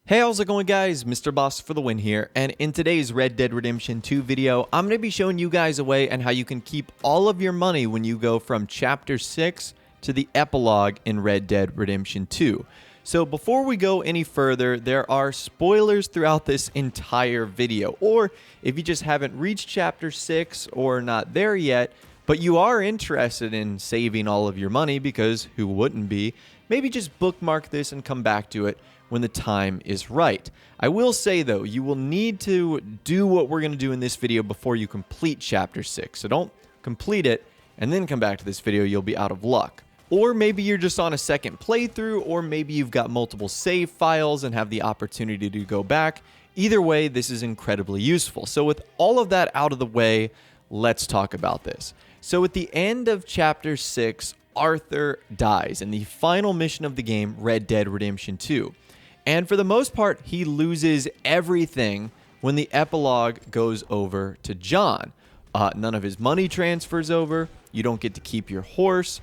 Hey, how's it going, guys? Mr. Boss for the win here, and in today's Red Dead Redemption 2 video, I'm going to be showing you guys a way and how you can keep all of your money when you go from Chapter 6 to the Epilogue in Red Dead Redemption 2. So before we go any further, there are spoilers throughout this entire video, or if you just haven't reached Chapter 6 or not there yet, but you are interested in saving all of your money, because who wouldn't be, maybe just bookmark this and come back to it when the time is right. I will say though, you will need to do what we're going to do in this video before you complete Chapter 6. So don't complete it and then come back to this video, you'll be out of luck. Or maybe you're just on a second playthrough, or maybe you've got multiple save files and have the opportunity to go back. Either way, this is incredibly useful. So with all of that out of the way, let's talk about this. So at the end of Chapter 6, Arthur dies in the final mission of the game, Red Dead Redemption 2. And for the most part, he loses everything when the epilogue goes over to John. None of his money transfers over. You don't get to keep your horse.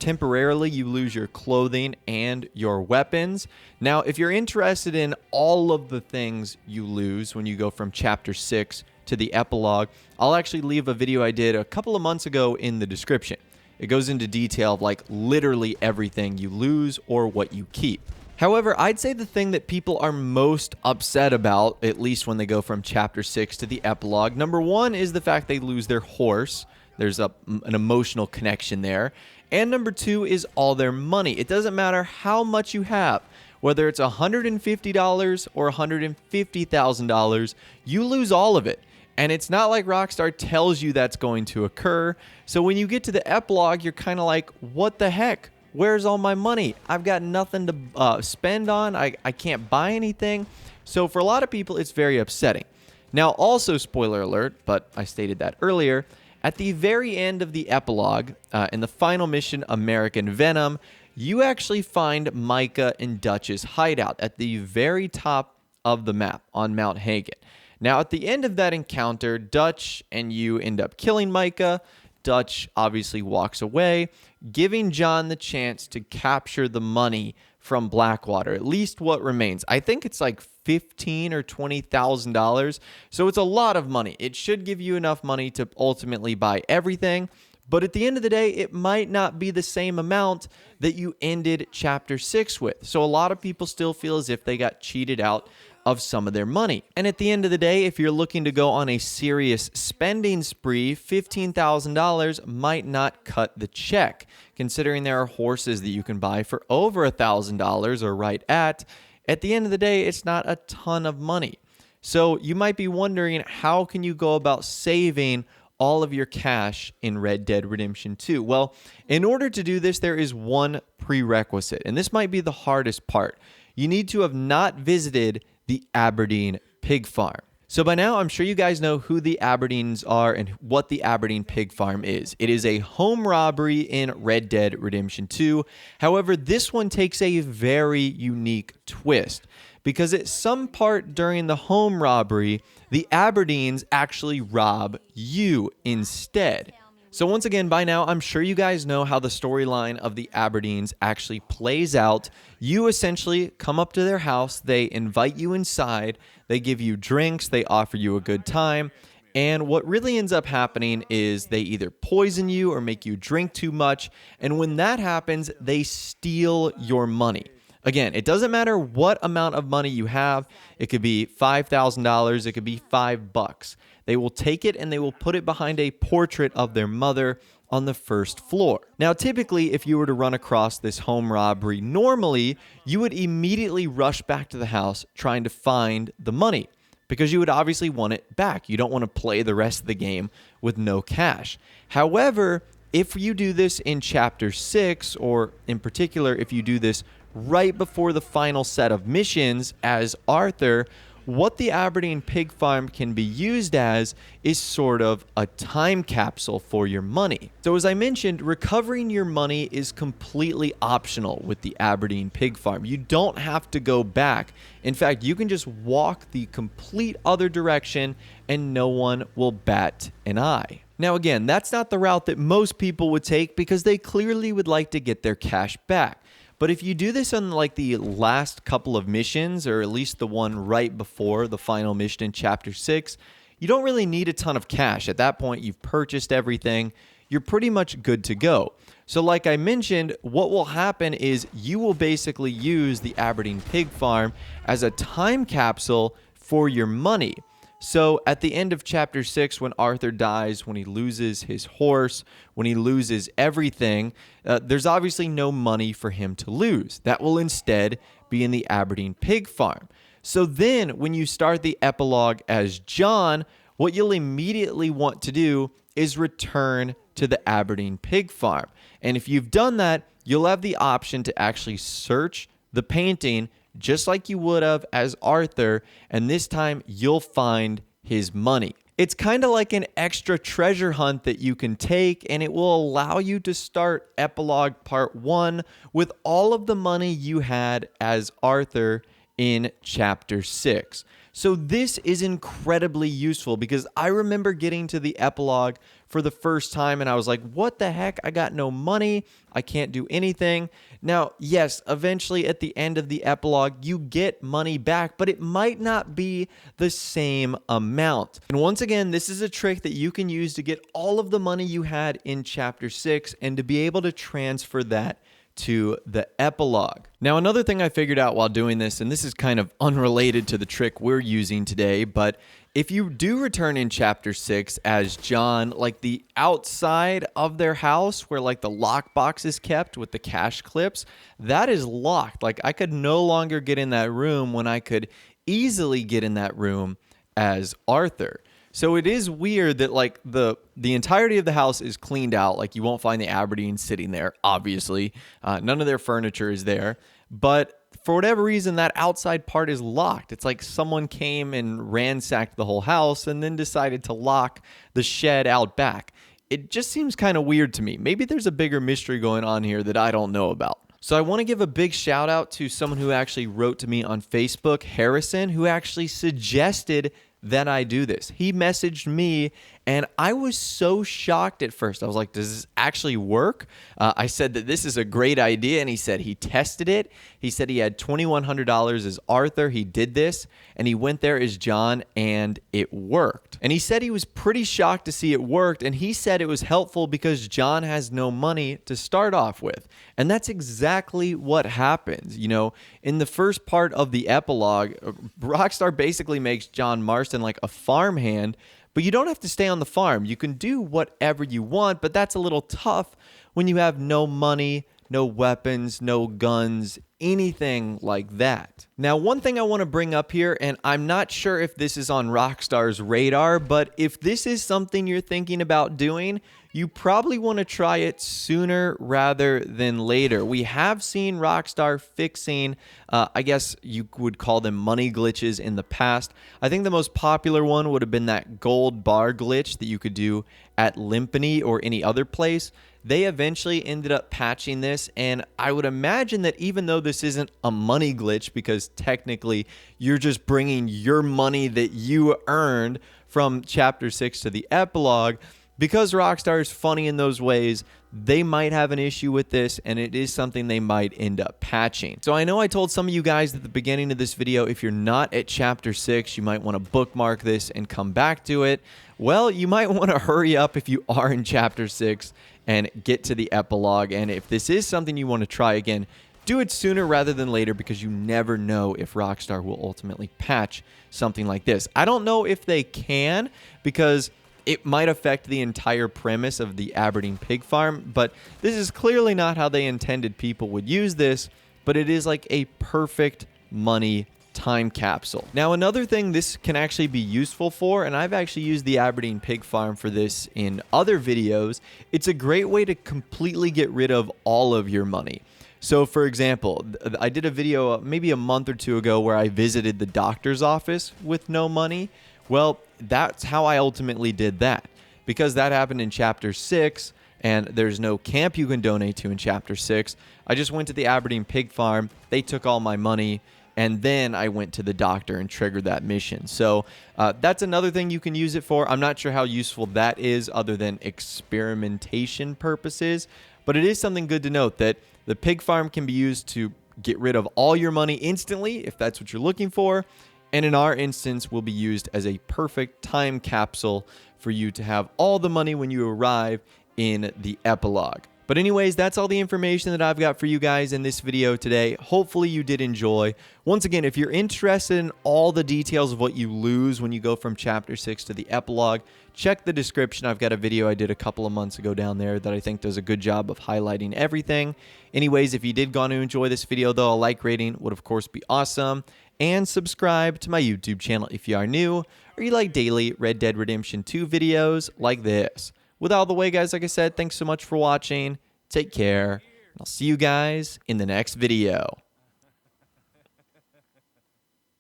Temporarily, you lose your clothing and your weapons. Now, if you're interested in all of the things you lose when you go from Chapter 6 to the epilogue, I'll actually leave a video I did a couple of months ago in the description. It goes into detail of like literally everything you lose or what you keep. However, I'd say the thing that people are most upset about, at least when they go from Chapter 6 to the epilogue, number one is the fact they lose their horse. There's an emotional connection there. And number two is all their money. It doesn't matter how much you have, whether it's $150 or $150,000, you lose all of it. And it's not like Rockstar tells you that's going to occur. So when you get to the epilogue, you're kind of like, what the heck? Where's all my money? I've got nothing to spend on. I can't buy anything. So for a lot of people, it's very upsetting. Now, also, spoiler alert, but I stated that earlier, at the very end of the epilogue, in the final mission, American Venom, you actually find Micah and Dutch's hideout at the very top of the map on Mount Hagen. Now, at the end of that encounter, Dutch and you end up killing Micah. Dutch obviously walks away, giving John the chance to capture the money from Blackwater, at least what remains. I think it's like $15,000 or $20,000, so it's a lot of money. It should give you enough money to ultimately buy everything, but at the end of the day, it might not be the same amount that you ended Chapter 6 with. So a lot of people still feel as if they got cheated out of some of their money. And at the end of the day, if you're looking to go on a serious spending spree, $15,000 might not cut the check, considering there are horses that you can buy for over $1,000 or right at. At the end of the day, it's not a ton of money. So you might be wondering, how can you go about saving all of your cash in Red Dead Redemption 2? Well, in order to do this, there is one prerequisite, and this might be the hardest part. You need to have not visited the Aberdeen Pig Farm. So by now, I'm sure you guys know who the Aberdeens are and what the Aberdeen Pig Farm is. It is a home robbery in Red Dead Redemption 2. However, this one takes a very unique twist, because at some part during the home robbery, the Aberdeens actually rob you instead. So once again, by now, I'm sure you guys know how the storyline of the Aberdeens actually plays out. You essentially come up to their house, they invite you inside, they give you drinks, they offer you a good time, and what really ends up happening is they either poison you or make you drink too much, and when that happens, they steal your money. Again, it doesn't matter what amount of money you have. It could be $5,000, it could be $5. They will take it and they will put it behind a portrait of their mother on the first floor. Now, typically, if you were to run across this home robbery, normally you would immediately rush back to the house trying to find the money, because you would obviously want it back. You don't want to play the rest of the game with no cash. However, if you do this in Chapter 6, or in particular, if you do this right before the final set of missions as Arthur, what the Aberdeen Pig Farm can be used as is sort of a time capsule for your money. So as I mentioned, recovering your money is completely optional with the Aberdeen Pig Farm. You don't have to go back. In fact, you can just walk the complete other direction and no one will bat an eye. Now again, that's not the route that most people would take, because they clearly would like to get their cash back. But if you do this on like the last couple of missions, or at least the one right before the final mission in Chapter 6, you don't really need a ton of cash. At that point, you've purchased everything. You're pretty much good to go. So like I mentioned, what will happen is you will basically use the Aberdeen Pig Farm as a time capsule for your money. So at the end of Chapter 6, when Arthur dies, when he loses his horse, when he loses everything, there's obviously no money for him to lose. That will instead be in the Aberdeen Pig Farm. So then when you start the epilogue as John, what you'll immediately want to do is return to the Aberdeen Pig Farm. And if you've done that, you'll have the option to actually search the painting just like you would have as Arthur, and this time you'll find his money. It's kind of like an extra treasure hunt that you can take, and it will allow you to start Epilogue Part 1 with all of the money you had as Arthur in Chapter 6. So this is incredibly useful because I remember getting to the epilogue for the first time and I was like, what the heck? I got no money. I can't do anything. Now, yes, eventually at the end of the epilogue, you get money back, but it might not be the same amount. And once again, this is a trick that you can use to get all of the money you had in Chapter 6 and to be able to transfer that to the epilogue. Now, another thing I figured out while doing this, and this is kind of unrelated to the trick we're using today, but if you do return in Chapter 6 as John, like the outside of their house where like the lockbox is kept with the cash clips, that is locked. Like I could no longer get in that room when I could easily get in that room as Arthur. So it is weird that like the entirety of the house is cleaned out. Like you won't find the Aberdeen sitting there, obviously. None of their furniture is there. But for whatever reason, that outside part is locked. It's like someone came and ransacked the whole house and then decided to lock the shed out back. It just seems kind of weird to me. Maybe there's a bigger mystery going on here that I don't know about. So I want to give a big shout out to someone who actually wrote to me on Facebook, Harrison, who actually suggested that I do this. He messaged me and I was so shocked at first. I was like, does this actually work? I said that this is a great idea, and he said he tested it. He said he had $2,100 as Arthur. He did this, and he went there as John, and it worked. And he said he was pretty shocked to see it worked, and he said it was helpful because John has no money to start off with. And that's exactly what happens. You know, in the first part of the epilogue, Rockstar basically makes John Marston like a farmhand, but you don't have to stay on the farm. You can do whatever you want, but that's a little tough when you have no money, no weapons, no guns, anything like that. Now, one thing I want to bring up here, and I'm not sure if this is on Rockstar's radar, but if this is something you're thinking about doing, you probably want to try it sooner rather than later. We have seen Rockstar fixing, I guess you would call them money glitches in the past. I think the most popular one would have been that gold bar glitch that you could do at Limpany or any other place. They eventually ended up patching this, and I would imagine that even though this isn't a money glitch, because technically you're just bringing your money that you earned from Chapter 6 to the epilogue, because Rockstar is funny in those ways, they might have an issue with this, and it is something they might end up patching. So I know I told some of you guys at the beginning of this video, if you're not at Chapter 6, you might want to bookmark this and come back to it. Well, you might want to hurry up if you are in Chapter 6 and get to the epilogue. And if this is something you want to try again, do it sooner rather than later, because you never know if Rockstar will ultimately patch something like this. I don't know if they can, because it might affect the entire premise of the Aberdeen Pig Farm, but this is clearly not how they intended people would use this, but it is like a perfect money time capsule. Now, another thing this can actually be useful for, and I've actually used the Aberdeen Pig Farm for this in other videos, it's a great way to completely get rid of all of your money. So, for example, I did a video maybe a month or two ago where I visited the doctor's office with no money. Well, that's how I ultimately did that, because that happened in Chapter 6, and there's no camp you can donate to in Chapter 6. I just went to the Aberdeen Pig Farm, they took all my money, and then I went to the doctor and triggered that mission. So that's another thing you can use it for. I'm not sure how useful that is other than experimentation purposes, but it is something good to note that The pig farm can be used to get rid of all your money instantly if that's what you're looking for. And in our instance, will be used as a perfect time capsule for you to have all the money when you arrive in the epilogue. But anyways, that's all the information that I've got for you guys in this video today. Hopefully you did enjoy. Once again, if you're interested in all the details of what you lose when you go from Chapter 6 to the epilogue, check the description. I've got a video I did a couple of months ago down there that I think does a good job of highlighting everything. Anyways, if you did go on to enjoy this video, though, a like rating would, of course, be awesome. And subscribe to my YouTube channel if you are new or you like daily Red Dead Redemption 2 videos like this. With all the way, guys, like I said, thanks so much for watching. Take care, and I'll see you guys in the next video.